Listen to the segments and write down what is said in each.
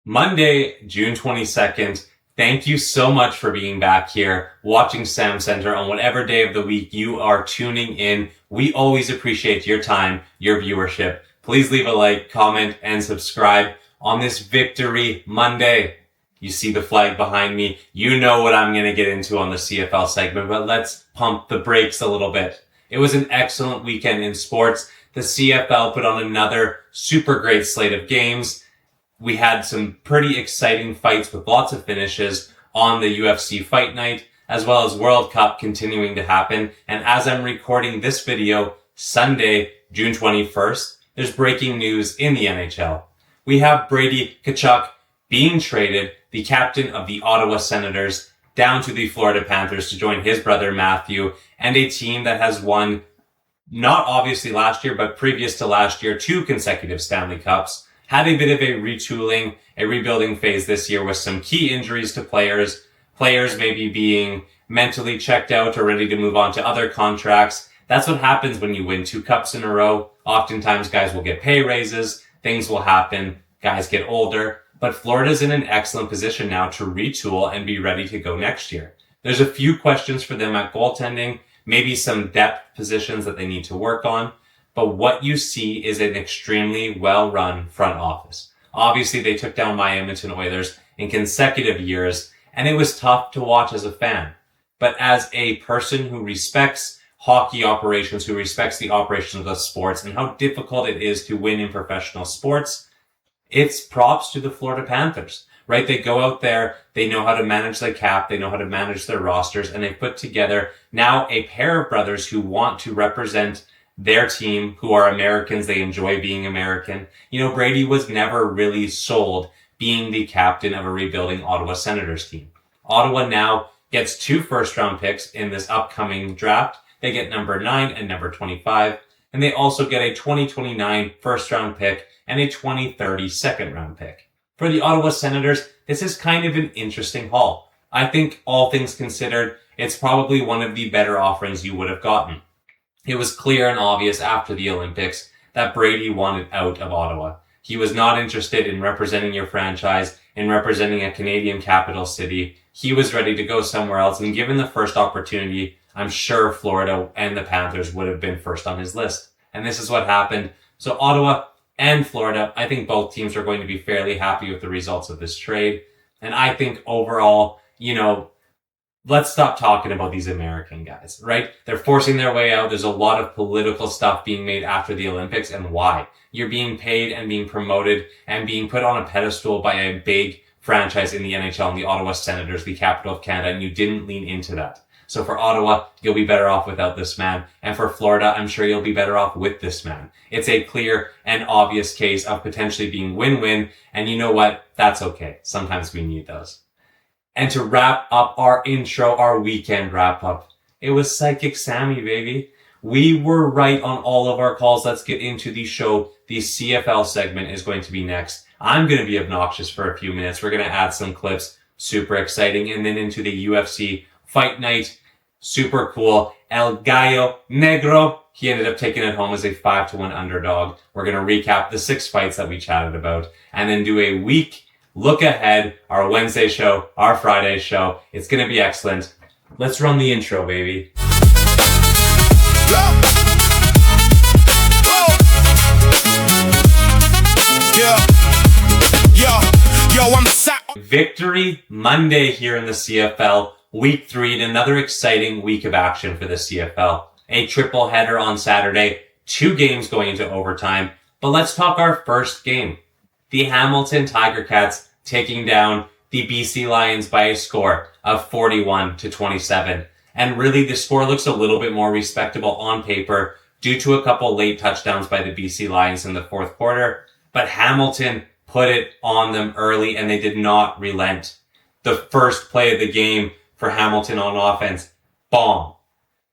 Monday, June 22nd. Thank you so much for being back here, watching SamCentre on whatever day of the week you are tuning in. We always appreciate your time, your viewership. Please leave a like, comment, and subscribe on this Victory Monday. You see the flag behind me. You know what I'm going to get into on the CFL segment, but let's pump the brakes a little bit. It was an excellent weekend in sports. The CFL put on another super great slate of games. We had some pretty exciting fights with lots of finishes on the UFC Fight Night, as well as World Cup continuing to happen. And as I'm recording this video, Sunday, June 21st, there's breaking news in the NHL. We have Brady Tkachuk being traded, the captain of the Ottawa Senators, down to the Florida Panthers to join his brother Matthew and a team that has won, not obviously last year, but previous to last year, 2 consecutive Stanley Cups. Had a bit of a retooling, a rebuilding phase this year with some key injuries to players maybe being mentally checked out or ready to move on to other contracts. That's what happens when you win 2 cups in a row. Oftentimes guys will get pay raises, things will happen, guys get older, but Florida's in an excellent position now to retool and be ready to go next year. There's a few questions for them at goaltending, maybe some depth positions that they need to work on. But what you see is an extremely well-run front office. Obviously, they took down my Edmonton Oilers in consecutive years, and it was tough to watch as a fan. But as a person who respects hockey operations, who respects the operations of sports and how difficult it is to win in professional sports, it's props to the Florida Panthers, right? They go out there, they know how to manage the cap, they know how to manage their rosters, and they put together now a pair of brothers who want to represent their team, who are Americans. They enjoy being American. You know, Brady was never really sold being the captain of a rebuilding Ottawa Senators team. Ottawa now gets 2 first-round picks in this upcoming draft. They get number 9 and number 25, and they also get a 2029 first-round pick and a 2030 second-round pick. For the Ottawa Senators, this is kind of an interesting haul. I think, all things considered, it's probably one of the better offerings you would have gotten. It was clear and obvious after the Olympics that Brady wanted out of Ottawa. He was not interested in representing your franchise, in representing a Canadian capital city. He was ready to go somewhere else, and given the first opportunity, I'm sure Florida and the Panthers would have been first on his list. And this is what happened. So Ottawa and Florida, I think both teams are going to be fairly happy with the results of this trade. And I think overall, let's stop talking about these American guys, right? They're forcing their way out. There's a lot of political stuff being made after the Olympics, and why? You're being paid and being promoted and being put on a pedestal by a big franchise in the NHL and the Ottawa Senators, the capital of Canada, and you didn't lean into that. So for Ottawa, you'll be better off without this man. And for Florida, I'm sure you'll be better off with this man. It's a clear and obvious case of potentially being win-win. And you know what? That's okay. Sometimes we need those. And to wrap up our intro, our weekend wrap up, it was Psychic Sammy, baby. We were right on all of our calls. Let's get into the show. The CFL segment is going to be next. I'm going to be obnoxious for a few minutes. We're going to add some clips. Super exciting. And then into the UFC Fight Night. Super cool. El Gallo Negro. He ended up taking it home as a 5-1 underdog. We're going to recap the 6 fights that we chatted about and then do a week look ahead, our Wednesday show, our Friday show. It's going to be excellent. Let's run the intro, baby. Victory Monday here in the CFL. Week 3 and another exciting week of action for the CFL. A triple header on Saturday, 2 games going into overtime. But let's talk our first game. The Hamilton Tiger Cats taking down the BC Lions by a score of 41-27. And really the score looks a little bit more respectable on paper due to a couple late touchdowns by the BC Lions in the 4th quarter. But Hamilton put it on them early and they did not relent. The first play of the game for Hamilton on offense, bomb.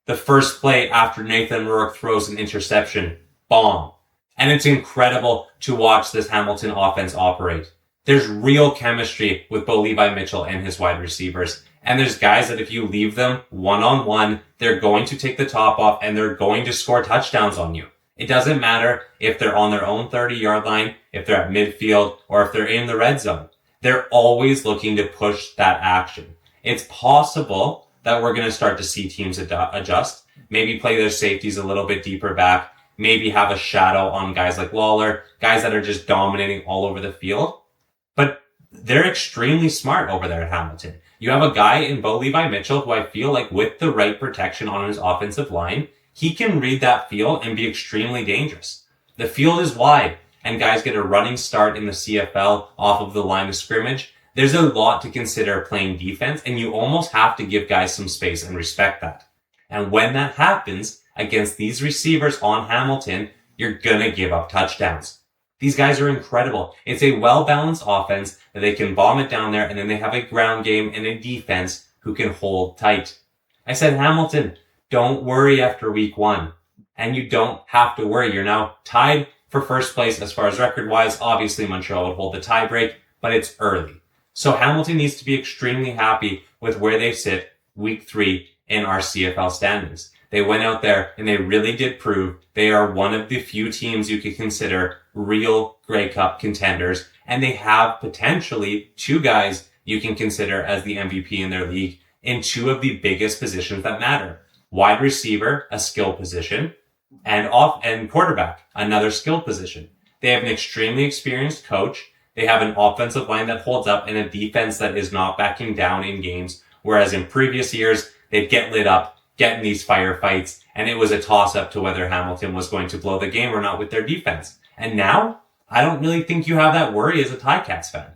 The first play after Nathan Rourke throws an interception, bomb. And it's incredible to watch this Hamilton offense operate. There's real chemistry with Bo Levi Mitchell and his wide receivers. And there's guys that if you leave them one-on-one, they're going to take the top off and they're going to score touchdowns on you. It doesn't matter if they're on their own 30-yard line, if they're at midfield, or if they're in the red zone. They're always looking to push that action. It's possible that we're going to start to see teams adjust, maybe play their safeties a little bit deeper back, maybe have a shadow on guys like Lawler, guys that are just dominating all over the field. But they're extremely smart over there at Hamilton. You have a guy in Bo Levi Mitchell who I feel like with the right protection on his offensive line, he can read that field and be extremely dangerous. The field is wide and guys get a running start in the CFL off of the line of scrimmage. There's a lot to consider playing defense, and you almost have to give guys some space and respect that. And when that happens against these receivers on Hamilton, you're gonna give up touchdowns. These guys are incredible. It's a well-balanced offense that they can bomb it down there, and then they have a ground game and a defense who can hold tight. I said, Hamilton, don't worry after week 1. And you don't have to worry. You're now tied for first place as far as record-wise. Obviously, Montreal would hold the tiebreak, but it's early. So Hamilton needs to be extremely happy with where they sit week 3 in our CFL standings. They went out there and they really did prove they are one of the few teams you could consider real Grey Cup contenders. And they have potentially 2 guys you can consider as the MVP in their league in 2 of the biggest positions that matter. Wide receiver, a skill position, and quarterback, another skill position. They have an extremely experienced coach. They have an offensive line that holds up and a defense that is not backing down in games. Whereas in previous years, they'd get lit up, get in these firefights, and it was a toss-up to whether Hamilton was going to blow the game or not with their defense. And now, I don't really think you have that worry as a Ticats fan.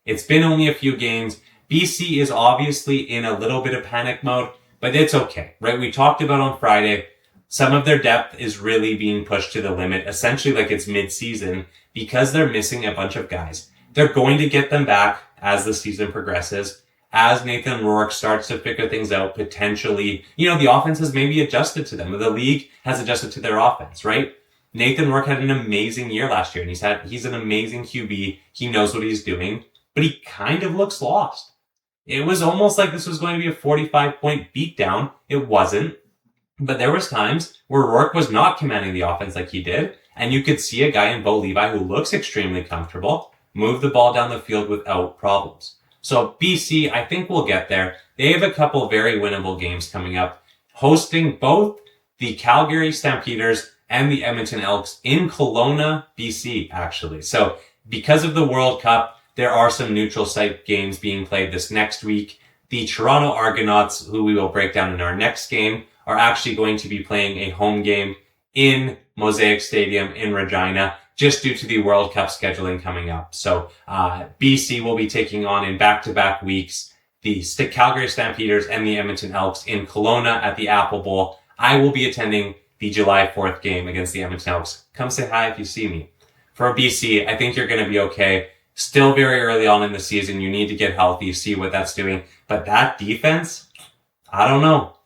It's been only a few games. BC is obviously in a little bit of panic mode, but it's okay, right? We talked about on Friday, some of their depth is really being pushed to the limit, essentially like it's mid-season, because they're missing a bunch of guys. They're going to get them back as the season progresses. As Nathan Rourke starts to figure things out, potentially, the offense has maybe adjusted to them. The league has adjusted to their offense, right? Nathan Rourke had an amazing year last year, and he's an amazing QB. He knows what he's doing, but he kind of looks lost. It was almost like this was going to be a 45-point beatdown. It wasn't. But there was times where Rourke was not commanding the offense like he did, and you could see a guy in Bo Levi who looks extremely comfortable move the ball down the field without problems. So BC, I think we'll get there. They have a couple very winnable games coming up, hosting both the Calgary Stampeders and the Edmonton Elks in Kelowna, BC, actually. So because of the World Cup, there are some neutral site games being played this next week. The Toronto Argonauts, who we will break down in our next game, are actually going to be playing a home game in Mosaic Stadium in Regina, just due to the World Cup scheduling coming up. So BC will be taking on in back-to-back weeks the Calgary Stampeders and the Edmonton Elks in Kelowna at the Apple Bowl. I will be attending the July 4th game against the Edmonton Elks. Come say hi if you see me. For BC, I think you're going to be okay. Still very early on in the season. You need to get healthy, see what that's doing. But that defense, I don't know.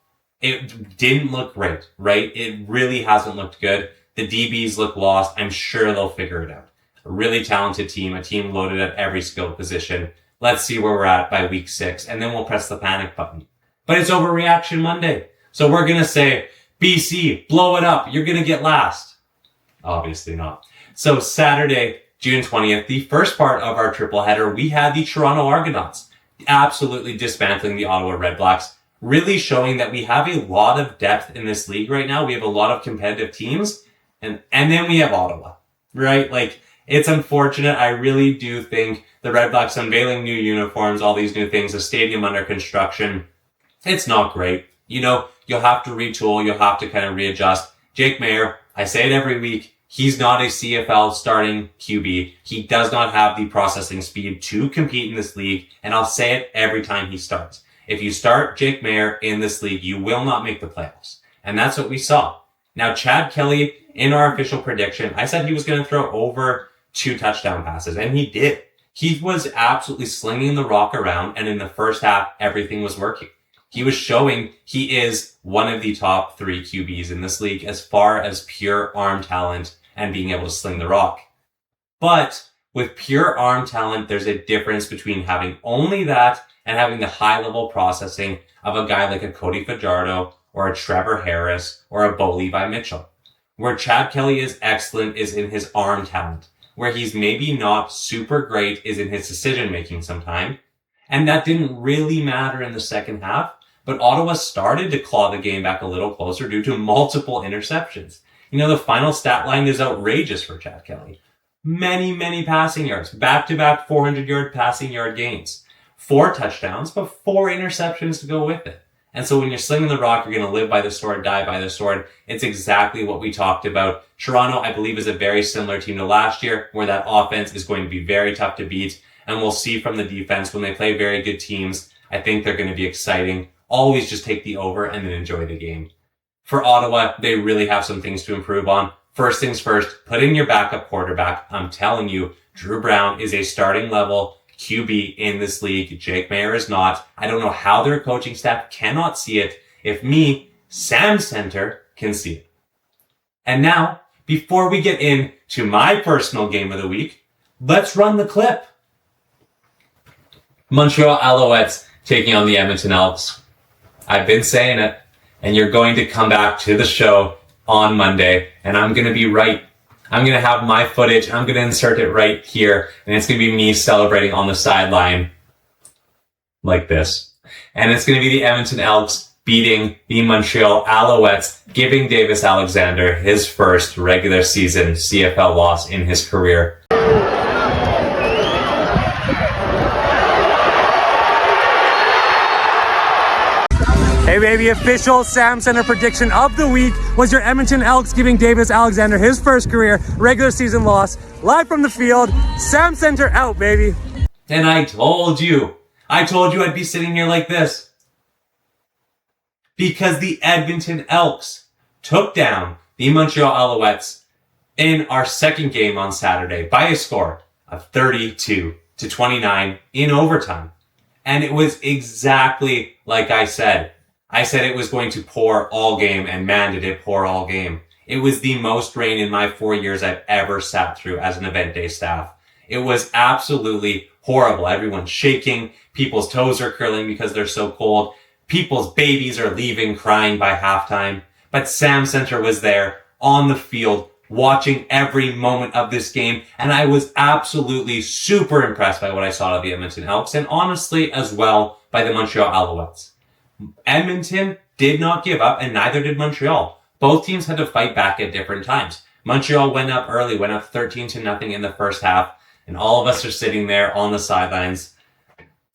It didn't look great, right? It really hasn't looked good. The DBs look lost. I'm sure they'll figure it out. A really talented team, a team loaded at every skill position. Let's see where we're at by week 6, and then we'll press the panic button. But it's Overreaction Monday. So we're going to say, BC, blow it up. You're going to get last. Obviously not. So Saturday, June 20th, the first part of our triple header, we had the Toronto Argonauts absolutely dismantling the Ottawa Redblacks, really showing that we have a lot of depth in this league right now. We have a lot of competitive teams. And then we have Ottawa, right? Like, it's unfortunate. I really do think the Red Blacks unveiling new uniforms, all these new things, a stadium under construction, it's not great. You'll have to retool. You'll have to kind of readjust. Jake Maier, I say it every week, he's not a CFL starting QB. He does not have the processing speed to compete in this league. And I'll say it every time he starts. If you start Jake Maier in this league, you will not make the playoffs. And that's what we saw. Now, Chad Kelly, in our official prediction, I said he was going to throw over 2 touchdown passes, and he did. He was absolutely slinging the rock around, and in the first half, everything was working. He was showing he is one of the top 3 QBs in this league as far as pure arm talent and being able to sling the rock. But with pure arm talent, there's a difference between having only that and having the high-level processing of a guy like a Cody Fajardo or a Trevor Harris or a Bo Levi Mitchell. Where Chad Kelly is excellent is in his arm talent. where he's maybe not super great is in his decision making sometime. And that didn't really matter in the second half, but Ottawa started to claw the game back a little closer due to multiple interceptions. You know, the final stat line is outrageous for Chad Kelly. Many passing yards, back-to-back 400-yard passing yard gains. 4 touchdowns, but 4 interceptions to go with it. And so when you're slinging the rock, you're going to live by the sword, die by the sword. It's exactly what we talked about. Toronto, I believe, is a very similar team to last year, where that offense is going to be very tough to beat. And we'll see from the defense when they play very good teams. I think they're going to be exciting. Always just take the over and then enjoy the game. For Ottawa, they really have some things to improve on. First things first, put in your backup quarterback. I'm telling you, Drew Brown is a starting level QB in this league. Jake Mayer is not. I don't know how their coaching staff cannot see it if me, SamCentre, can see it. And now, before we get into my personal game of the week, let's run the clip. Montreal Alouettes taking on the Edmonton Elks. I've been saying it, and you're going to come back to the show on Monday, and I'm going to be right. I'm going to have my footage. I'm going to insert it right here, and it's going to be me celebrating on the sideline like this. And it's going to be the Edmonton Elks beating the Montreal Alouettes, giving Davis Alexander his first regular season CFL loss in his career. Hey baby, official SamCentre prediction of the week was your Edmonton Elks giving Davis Alexander his first career regular season loss. Live from the field, SamCentre out, baby. And I told you I'd be sitting here like this. Because the Edmonton Elks took down the Montreal Alouettes in our second game on Saturday by a score of 32-29 in overtime. And it was exactly like I said. I said it was going to pour all game, and man, did it pour all game. It was the most rain in my 4 years I've ever sat through as an event day staff. It was absolutely horrible. Everyone's shaking. People's toes are curling because they're so cold. People's babies are leaving crying by halftime. But SamCentre was there on the field watching every moment of this game. And I was absolutely super impressed by what I saw of the Edmonton Elks, and honestly as well by the Montreal Alouettes. Edmonton did not give up, and neither did Montreal. Both teams had to fight back at different times. Montreal went up early, went up 13-0 in the first half, and all of us are sitting there on the sidelines.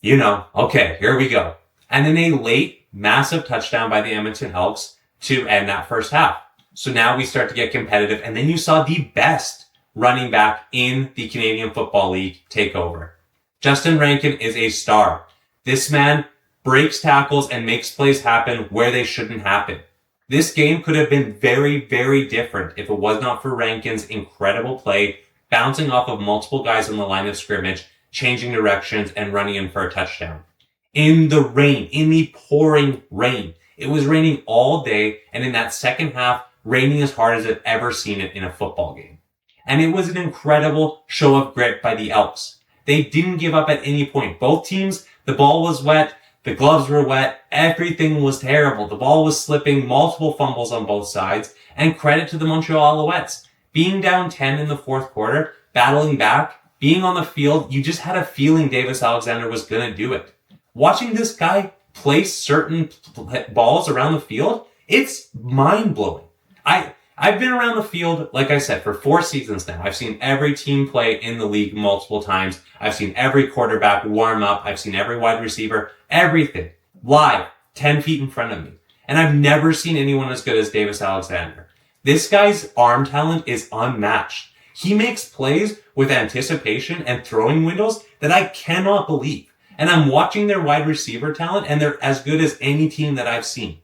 You know, okay, here we go. And then a late, massive touchdown by the Edmonton Elks to end that first half. So now we start to get competitive, and then you saw the best running back in the Canadian Football League take over. Justin Rankin is a star. This man breaks tackles and makes plays happen where they shouldn't happen. This game could have been very, very different if it was not for Rankin's incredible play, bouncing off of multiple guys on the line of scrimmage, changing directions, and running in for a touchdown. In the rain, in the pouring rain. It was raining all day, and in that second half, raining as hard as I've ever seen it in a football game. And it was an incredible show of grit by the Elks. They didn't give up at any point. Both teams, the ball was wet, the gloves were wet, everything was terrible. The ball was slipping, multiple fumbles on both sides, and credit to the Montreal Alouettes. Being down 10 in the fourth quarter, battling back, being on the field, you just had a feeling Davis Alexander was going to do it. Watching this guy place certain balls around the field, it's mind-blowing. I've been around the field, like I said, for 4 seasons now. I've seen every team play in the league multiple times. I've seen every quarterback warm up. I've seen every wide receiver, everything, live, 10 feet in front of me. And I've never seen anyone as good as Davis Alexander. This guy's arm talent is unmatched. He makes plays with anticipation and throwing windows that I cannot believe. And I'm watching their wide receiver talent, and they're as good as any team that I've seen.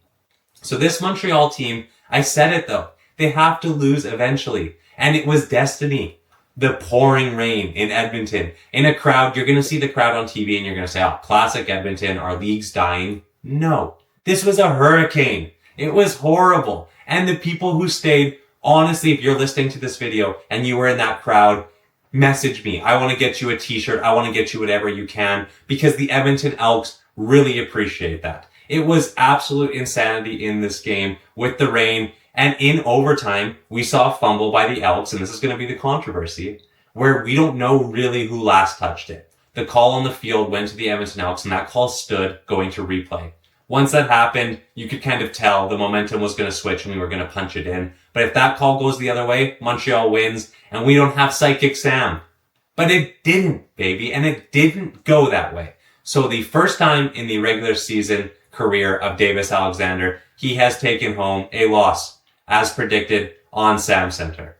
So this Montreal team, I said it though, they have to lose eventually. And it was destiny. The pouring rain in Edmonton. In a crowd, you're going to see the crowd on TV and you're going to say, oh, classic Edmonton, our league's dying. No. This was a hurricane. It was horrible. And the people who stayed, honestly, if you're listening to this video and you were in that crowd, message me. I want to get you a t-shirt. I want to get you whatever you can, because the Edmonton Elks really appreciate that. It was absolute insanity in this game with the rain. And in overtime, we saw a fumble by the Elks, and this is going to be the controversy. where we don't know really who last touched it. The call on the field went to the Edmonton Elks, and that call stood going to replay. Once that happened, you could kind of tell the momentum was going to switch and we were going to punch it in. But if that call goes the other way, Montreal wins, and we don't have Psychic Sam. But it didn't, baby, and it didn't go that way. So the first time in the regular season career of Davis Alexander, he has taken home a loss, as predicted on SamCentre.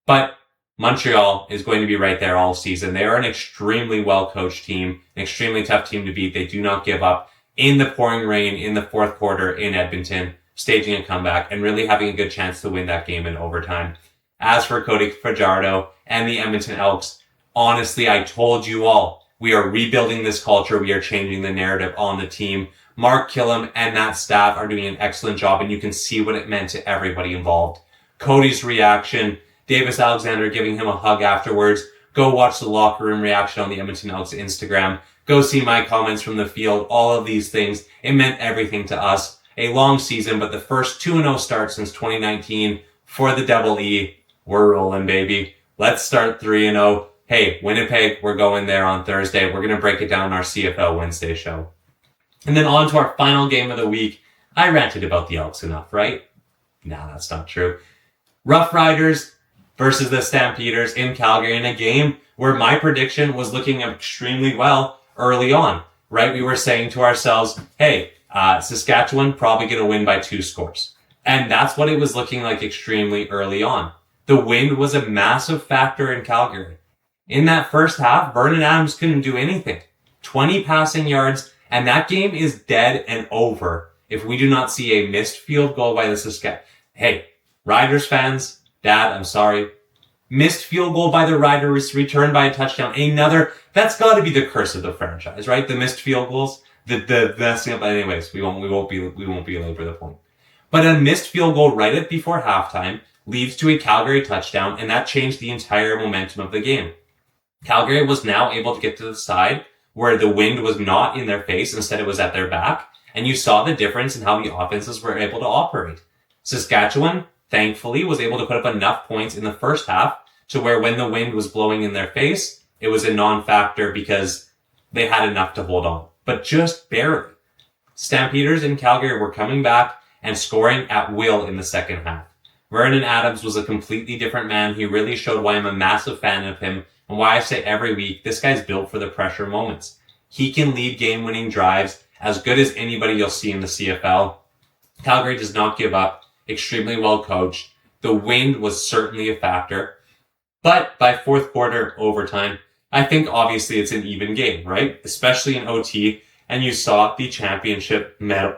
But Montreal is going to be right there all season. They are an extremely well-coached team, an extremely tough team to beat. They do not give up. In the pouring rain in the fourth quarter in Edmonton, staging a comeback and really having a good chance to win that game in overtime. As for Cody Fajardo and the Edmonton Elks, honestly, I told you all, we are rebuilding this culture. We are changing the narrative on the team. Mark Killam and that staff are doing an excellent job, and you can see what it meant to everybody involved. Cody's reaction, Davis Alexander giving him a hug afterwards. Go watch the locker room reaction on the Edmonton Elks Instagram. Go see my comments from the field. All of these things, it meant everything to us. A long season, but the first 2-0 start since 2019 for the Double E. We're rolling, baby. Let's start 3-0. Hey, Winnipeg, we're going there on Thursday. We're going to break it down in our CFL Wednesday show. And then on to our final game of the week. I ranted about the Elks enough, right? Nah, that's not true. Rough Riders versus the Stampeders in Calgary in a game where my prediction was looking extremely well early on, right? We were saying to ourselves, hey, Saskatchewan probably going to win by 2 scores. And that's what it was looking like extremely early on. The wind was a massive factor in Calgary. In that first half, Vernon Adams couldn't do anything. 20 passing yards, and that game is dead and over if we do not see a missed field goal by the Saskatchewan. Hey, Riders fans, Dad, I'm sorry. Missed field goal by the Riders, returned by a touchdown. That's got to be the curse of the franchise, right? The missed field goals, the messing up. Anyways, we won't belabor the point. But a missed field goal right at before halftime leads to a Calgary touchdown, and that changed the entire momentum of the game. Calgary was now able to get to the side where the wind was not in their face, instead it was at their back, and you saw the difference in how the offenses were able to operate. Saskatchewan, thankfully, was able to put up enough points in the first half to where when the wind was blowing in their face, it was a non-factor because they had enough to hold on, but just barely. Stampeders in Calgary were coming back and scoring at will in the second half. Vernon Adams was a completely different man. He really showed why I'm a massive fan of him and why I say every week, this guy's built for the pressure moments. He can lead game-winning drives as good as anybody you'll see in the CFL. Calgary does not give up, extremely well coached. The wind was certainly a factor. But by fourth quarter overtime, I think obviously it's an even game, right? Especially in OT, and you saw the championship medal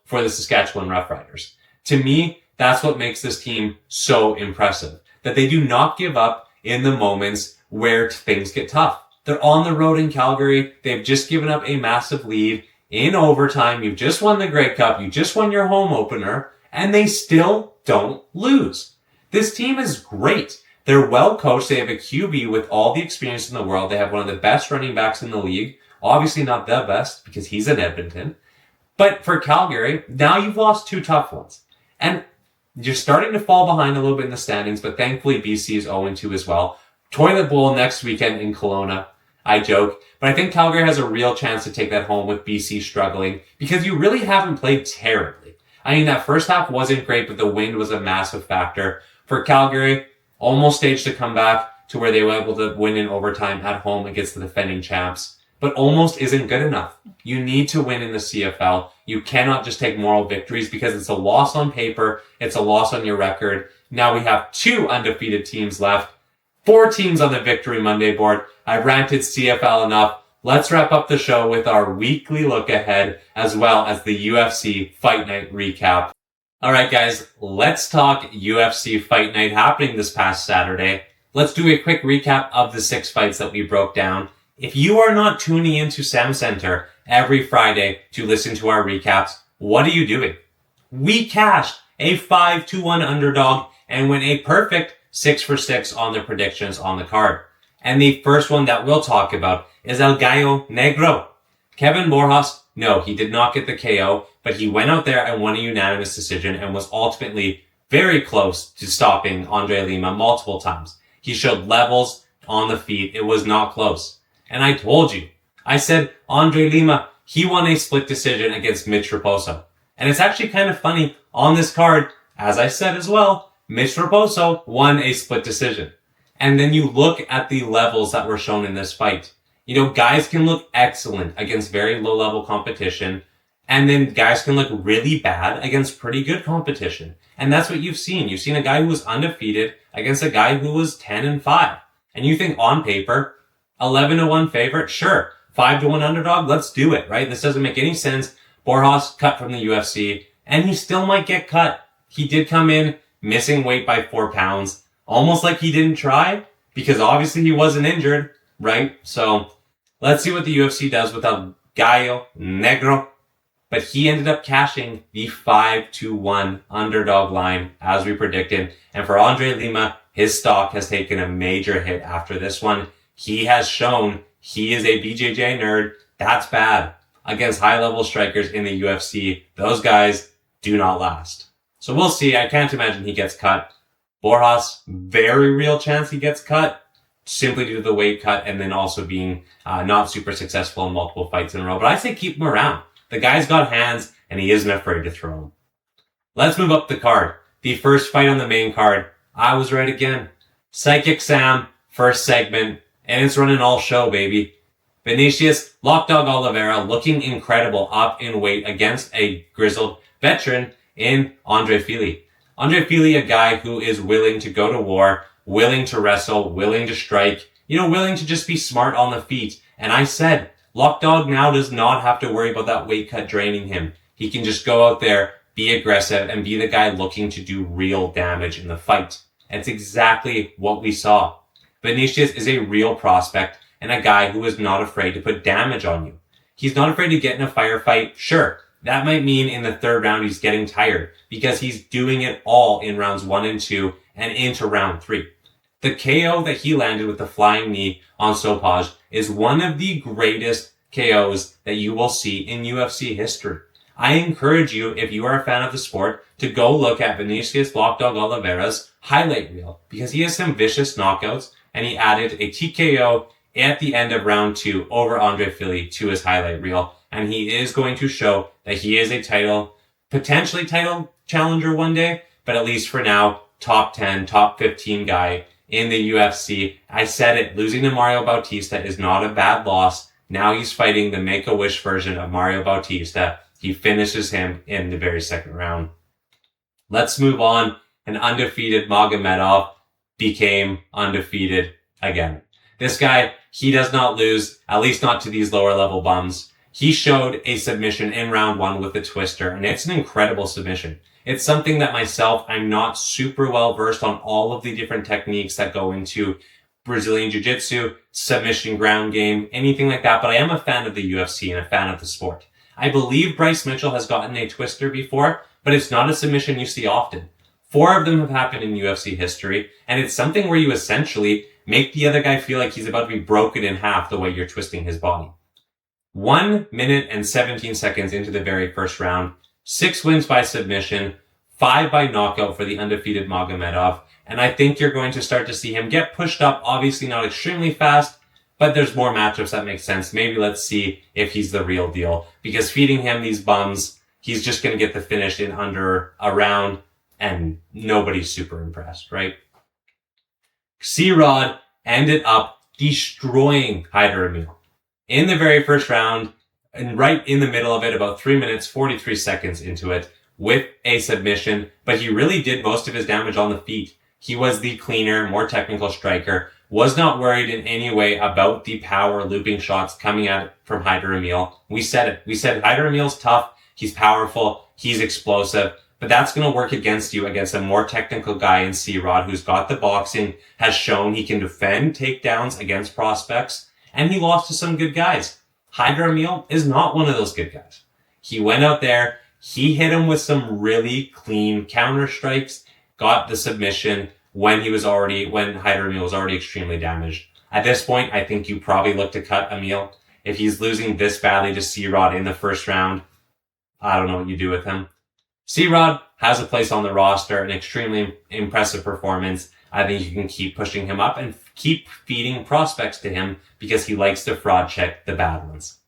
for the Saskatchewan Roughriders. To me, that's what makes this team so impressive, that they do not give up in the moments where things get tough. They're on the road in Calgary. They've just given up a massive lead in overtime. You've just won the Grey Cup. You just won your home opener, and they still don't lose. This team is great. They're well coached. They have a QB with all the experience in the world. They have one of the best running backs in the league. Obviously not the best because he's in Edmonton. But for Calgary, now you've lost 2 tough ones. And you're starting to fall behind a little bit in the standings, but thankfully BC is 0-2 as well. Toilet Bowl next weekend in Kelowna. I joke. But I think Calgary has a real chance to take that home with BC struggling because you really haven't played terribly. I mean, that first half wasn't great, but the wind was a massive factor. For Calgary, almost staged a comeback to where they were able to win in overtime at home against the defending champs. But almost isn't good enough. You need to win in the CFL. You cannot just take moral victories because it's a loss on paper. It's a loss on your record. Now we have 2 undefeated teams left. 4 teams on the Victory Monday board. I've ranted CFL enough. Let's wrap up the show with our weekly look ahead as well as the UFC Fight Night recap. Alright guys, let's talk UFC Fight Night happening this past Saturday. Let's do a quick recap of the 6 fights that we broke down. If you are not tuning into SamCentre every Friday to listen to our recaps, what are you doing? We cashed a 5-1 underdog and went a perfect 6 for 6 on the predictions on the card. And the first one that we'll talk about is El Gallo Negro. Kevin Borjas, no, he did not get the KO, but he went out there and won a unanimous decision and was ultimately very close to stopping Andre Lima multiple times. He showed levels on the feet. It was not close. And I told you. I said, Andre Lima, he won a split decision against Mitch Raposo. And it's actually kind of funny on this card, as I said as well, Mitch Raposo won a split decision. And then you look at the levels that were shown in this fight. You know, guys can look excellent against very low level competition. And then guys can look really bad against pretty good competition. And that's what you've seen. You've seen a guy who was undefeated against a guy who was 10-5. And you think on paper, 11-1 favorite? Sure. 5-1 underdog? Let's do it, right? This doesn't make any sense. Borjas cut from the UFC, and he still might get cut. He did come in missing weight by 4 pounds, almost like he didn't try, because obviously he wasn't injured, right? So let's see what the UFC does with El Gallo Negro. But he ended up cashing the 5-1 underdog line as we predicted. And for Andre Lima, his stock has taken a major hit after this one. He has shown he is a BJJ nerd. That's bad. Against high-level strikers in the UFC, those guys do not last. So we'll see. I can't imagine he gets cut. Borjas, very real chance he gets cut, simply due to the weight cut and then also being not super successful in multiple fights in a row. But I say keep him around. The guy's got hands, and he isn't afraid to throw them. Let's move up the card. The first fight on the main card. I was right again. Psychic Sam, first segment, and it's running all show, baby. Vinicius Lockdog Oliveira looking incredible up in weight against a grizzled veteran in Andre Fili. Andre Fili, a guy who is willing to go to war, willing to wrestle, willing to strike, willing to just be smart on the feet. And I said, Lockdog now does not have to worry about that weight cut draining him. He can just go out there, be aggressive, and be the guy looking to do real damage in the fight. And it's exactly what we saw. Vinicius is a real prospect and a guy who is not afraid to put damage on you. He's not afraid to get in a firefight. Sure, that might mean in the third round he's getting tired because he's doing it all in rounds 1 and 2 and into round 3. The KO that he landed with the flying knee on Sopaj is one of the greatest KOs that you will see in UFC history. I encourage you, if you are a fan of the sport, to go look at Vinicius Lockdog Oliveira's highlight reel because he has some vicious knockouts and he added a TKO at the end of round 2 over Andre Fili to his highlight reel. And he is going to show that he is a potentially title challenger one day, but at least for now, top 10, top 15 guy in the UFC. I said it, losing to Mario Bautista is not a bad loss. Now he's fighting the Make-A-Wish version of Mario Bautista. He finishes him in the very second round. Let's move on. An undefeated Magomedov became undefeated again. This guy, he does not lose, at least not to these lower level bums. He showed a submission in round 1 with a twister, and it's an incredible submission. It's something that myself, I'm not super well versed on all of the different techniques that go into Brazilian Jiu-Jitsu, submission ground game, anything like that, but I am a fan of the UFC and a fan of the sport. I believe Bryce Mitchell has gotten a twister before, but it's not a submission you see often. 4 of them have happened in UFC history, and it's something where you essentially make the other guy feel like he's about to be broken in half the way you're twisting his body. 1 minute and 17 seconds into the very first round, 6 wins by submission, 5 by knockout for the undefeated Magomedov, and I think you're going to start to see him get pushed up, obviously not extremely fast, but there's more matchups that make sense. Maybe let's see if he's the real deal, because feeding him these bums, he's just going to get the finish in under a round, and nobody's super impressed, right? C-Rod ended up destroying Haider Emil in the very first round, and right in the middle of it, about 3 minutes, 43 seconds into it, with a submission, but he really did most of his damage on the feet. He was the cleaner, more technical striker, was not worried in any way about the power looping shots coming out from Haider Emil. We said it. We said Haider Emil's tough, he's powerful, he's explosive, but that's going to work against you against a more technical guy in C-Rod who's got the boxing, has shown he can defend takedowns against prospects, and he lost to some good guys. Haider Emil is not one of those good guys. He went out there, he hit him with some really clean counter strikes, got the submission when Haider Emil was already extremely damaged. At this point, I think you probably look to cut Emil. If he's losing this badly to C-Rod in the first round, I don't know what you do with him. C-Rod has a place on the roster, an extremely impressive performance. I think you can keep pushing him up and keep feeding prospects to him because he likes to fraud check the bad ones.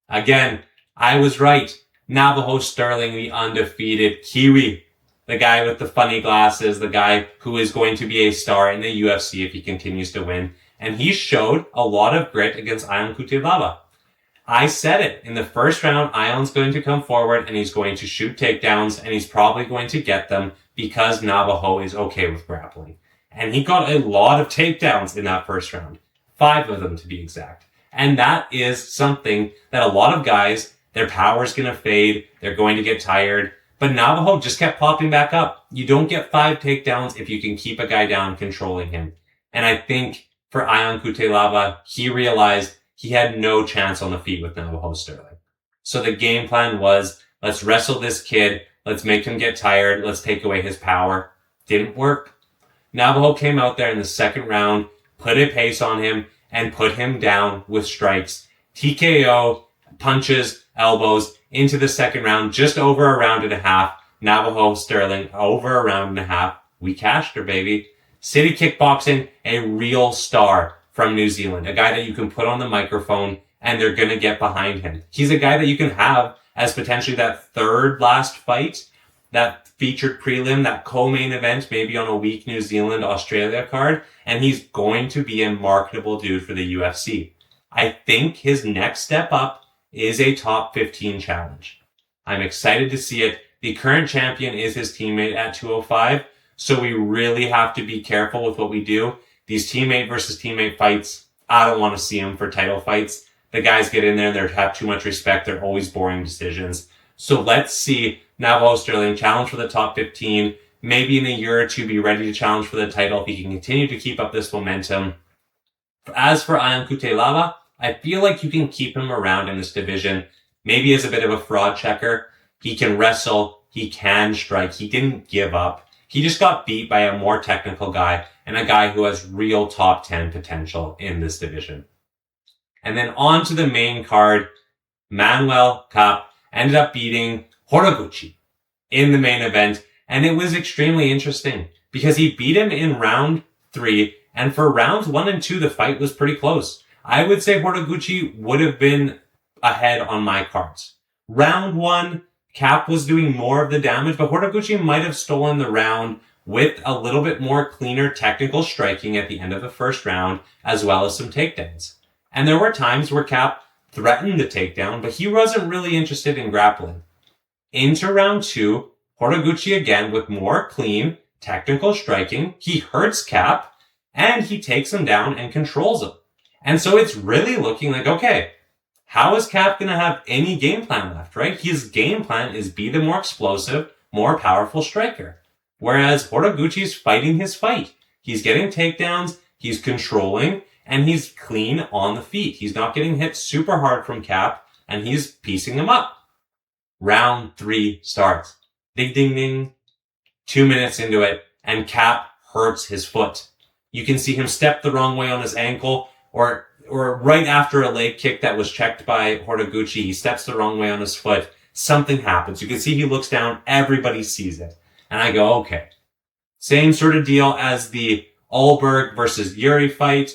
Again, I was right. Navajo Sterling, the undefeated Kiwi. The guy with the funny glasses, the guy who is going to be a star in the UFC if he continues to win. And he showed a lot of grit against Ion Cutelaba. I said it. In the first round, Ion's going to come forward and he's going to shoot takedowns and he's probably going to get them because Navajo is okay with grappling. And he got a lot of takedowns in that first round. 5 of them to be exact. And that is something that a lot of guys, their power's going to fade. They're going to get tired. But Navajo just kept popping back up. You don't get 5 takedowns if you can keep a guy down controlling him. And I think for Ion Cutelaba, he realized he had no chance on the feet with Navajo Sterling. So the game plan was, let's wrestle this kid. Let's make him get tired. Let's take away his power. Didn't work. Navajo came out there in the second round, put a pace on him, and put him down with strikes. TKO, punches, elbows into the second round, just over a round and a half. Navajo Sterling over a round and a half. We cashed her, baby. City Kickboxing, a real star from New Zealand, a guy that you can put on the microphone and they're going to get behind him. He's a guy that you can have as potentially that third last fight, that featured prelim, that co-main event, maybe on a weak New Zealand Australia card, and he's going to be a marketable dude for the UFC. I think his next step up is a top 15 challenge. I'm excited to see it. The current champion is his teammate at 205, so we really have to be careful with what we do. These teammate versus teammate fights, I don't want to see them for title fights. The guys get in there and they have too much respect. They're always boring decisions. So let's see Navajo Sterling challenge for the top 15. Maybe in a year or two be ready to challenge for the title if he can continue to keep up this momentum. As for Ion Cutelaba, I feel like you can keep him around in this division. Maybe as a bit of a fraud checker. He can wrestle. He can strike. He didn't give up. He just got beat by a more technical guy and a guy who has real top 10 potential in this division. And then on to the main card, Manuel Kape ended up beating Horiguchi in the main event. And it was extremely interesting because he beat him in round 3. And for rounds 1 and 2, the fight was pretty close. I would say Horiguchi would have been ahead on my cards. Round 1, Kape was doing more of the damage, but Horiguchi might have stolen the round with a little bit more cleaner technical striking at the end of the first round, as well as some takedowns. And there were times where Kape threatened the takedown, but he wasn't really interested in grappling. Into round 2, Horiguchi again with more clean technical striking. He hurts Kape, and he takes him down and controls him. And so it's really looking like, okay, how is Kape going to have any game plan left, right? His game plan is be the more explosive, more powerful striker. Whereas Horiguchi's fighting his fight. He's getting takedowns, he's controlling, and he's clean on the feet. He's not getting hit super hard from Kape, and he's piecing them up. Round 3 starts. Ding, ding, ding. 2 minutes into it, and Kape hurts his foot. You can see him step the wrong way on his ankle, or right after a leg kick that was checked by Horiguchi, he steps the wrong way on his foot. Something happens. You can see he looks down. Everybody sees it. And I go, okay. Same sort of deal as the Alberg versus Yuri fight.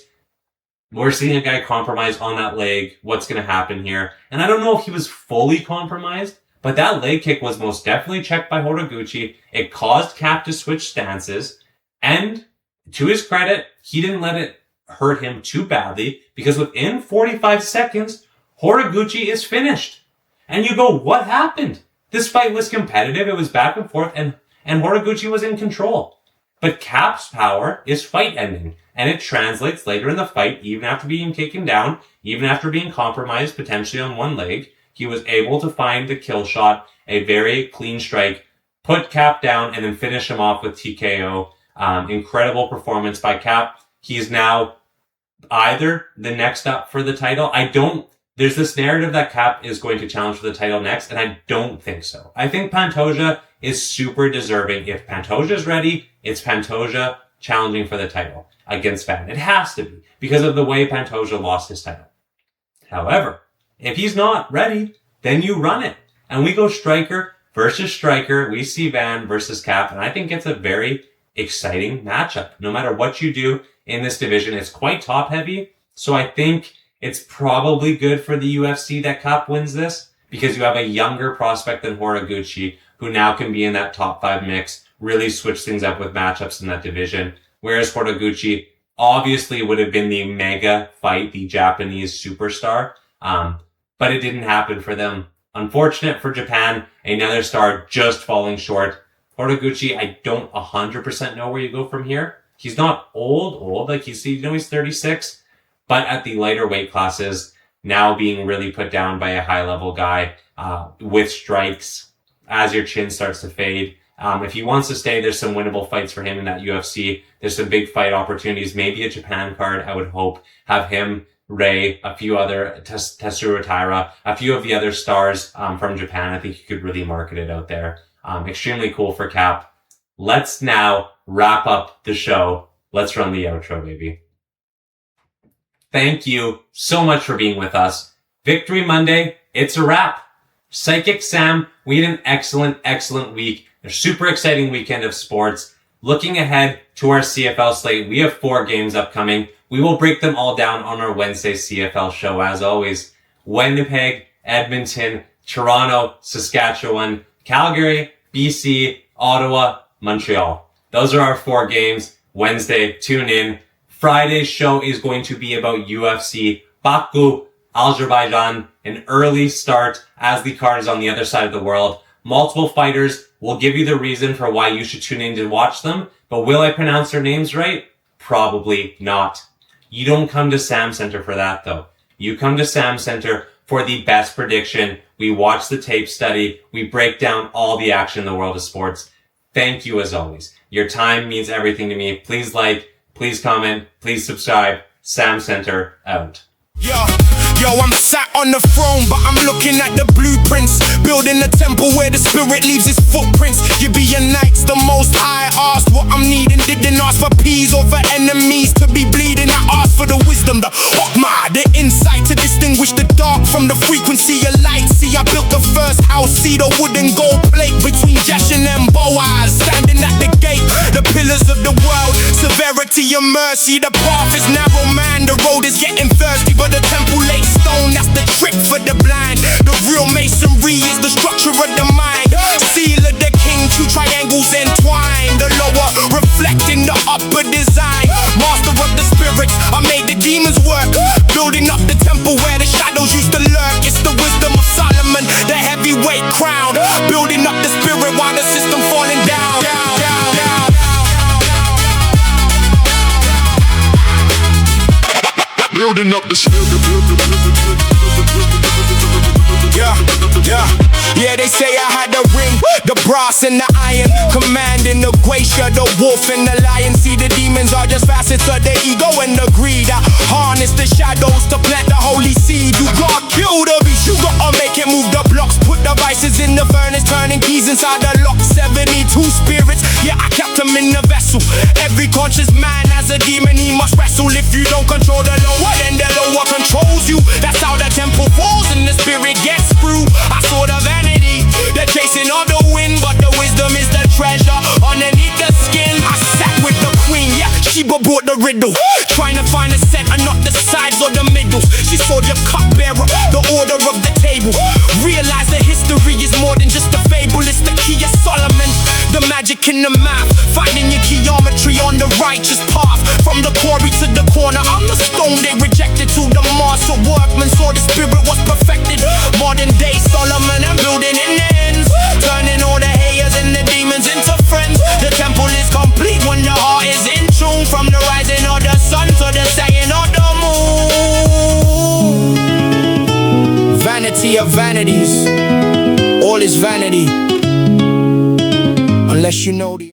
We're seeing a guy compromised on that leg. What's going to happen here? And I don't know if he was fully compromised, but that leg kick was most definitely checked by Horiguchi. It caused Kape to switch stances. And to his credit, he didn't let it hurt him too badly because within 45 seconds, Horiguchi is finished. And you go, what happened? This fight was competitive. It was back and forth and Horiguchi was in control. But Kape's power is fight ending and it translates later in the fight, even after being taken down, even after being compromised potentially on one leg. He was able to find the kill shot, a very clean strike, put Kape down and then finish him off with TKO. Incredible performance by Kape. He's now either the next up for the title. There's this narrative that Kape is going to challenge for the title next, and I don't think so. I think Pantoja is super deserving. If Pantoja is ready, it's Pantoja challenging for the title against Van. It has to be because of the way Pantoja lost his title. However, if he's not ready, then you run it. And we go striker versus striker. We see Van versus Kape, and I think it's a very exciting matchup. No matter what you do in this division, it's quite top heavy. So I think it's probably good for the UFC that Cap wins this, because you have a younger prospect than Horiguchi who now can be in that top 5 mix, really switch things up with matchups in that division. Whereas Horiguchi obviously would have been the mega fight, the Japanese superstar. But it didn't happen for them. Unfortunate for Japan, another star just falling short. Horiguchi, I don't 100% know where you go from here. He's not old, like he's 36, but at the lighter weight classes, now being really put down by a high level guy, with strikes as your chin starts to fade. If he wants to stay, there's some winnable fights for him in that UFC. There's some big fight opportunities, maybe a Japan card, I would hope. Have him, Ray, a few other, Tetsuro Taira, a few of the other stars from Japan. I think you could really market it out there. Extremely cool for Cap. Let's now wrap up the show. Let's run the outro, baby. Thank you so much for being with us. Victory Monday, it's a wrap. Psychic Sam, we had an excellent week. A super exciting weekend of sports. Looking ahead to our CFL slate, we have 4 games upcoming. We will break them all down on our Wednesday CFL show, as always. Winnipeg, Edmonton, Toronto, Saskatchewan, Calgary, BC, Ottawa, Montreal. Those are our 4 games. Wednesday, tune in. Friday's show is going to be about UFC Baku, Azerbaijan, an early start as the card is on the other side of the world. Multiple fighters. Will give you the reason for why you should tune in to watch them, but will I pronounce their names right? Probably not. You don't come to SamCentre for that though. You come to SamCentre for the best prediction. We watch the tape study. We break down all the action in the world of sports. Thank you as always. Your time means everything to me. Please like, please comment, please subscribe. SamCentre out. Yo, I'm sat on the throne, but I'm looking at the blueprints. Building a temple where the spirit leaves its footprints. Gibeonites, the most high asked what I'm needing. Didn't ask for peas or for enemies to be bleeding. I asked for the wisdom, the hokmah, the insight to distinguish the dark from the frequency of light. See, I built the first house, cedar, wood and gold plate between Jashin and Boaz. Standing at the gate, the pillars of the world, severity and mercy. The path is narrow, man, the road is getting thirsty, but the temple laid stone, that's the trick for the blind. The real masonry is the structure of the mind. Seal of the king, 2 triangles entwined. The lower reflecting the upper design. Master of the spirits, I made the demons work. Building up the temple where the shadows used to lurk. It's the wisdom of Solomon, the heavyweight crown. Building up the spirit while the system falling down. Building up the Yeah, they say I had the ring, the brass and the iron, commanding the glacier, the wolf and the lion. See, the demons are just facets of the ego and the greed. I harness the shadows to plant the holy seed. You gotta kill the beast, you gotta make it move the blocks. Put the vices in the furnace, turning keys inside the lock. 72 spirits, yeah, I kept them in the vessel. Every conscious man has a demon he must wrestle. If you don't control the lower, then the lower controls you. That's how the temple falls and the spirit gets through. I saw the vanity, the chasing of the wind, but the wisdom is the treasure underneath the skin. I sat with the queen, yeah, Sheba brought the riddle, trying to find a set and not the sides or the middles. She saw the cupbearer, the order of the table. Realize the history is more than just a fable. It's the key of Solomon, the magic in the map. Finding your geometry on the righteous path. From the quarry to the corner, I'm the stone they rejected. To the master workman saw the spirit was perfected. Modern day Solomon and building in ends, turning all the haters and the demons into friends. The temple is complete when the heart is in tune. From the rising of the sun to the setting of the moon. Vanity of vanities, all is vanity unless you know the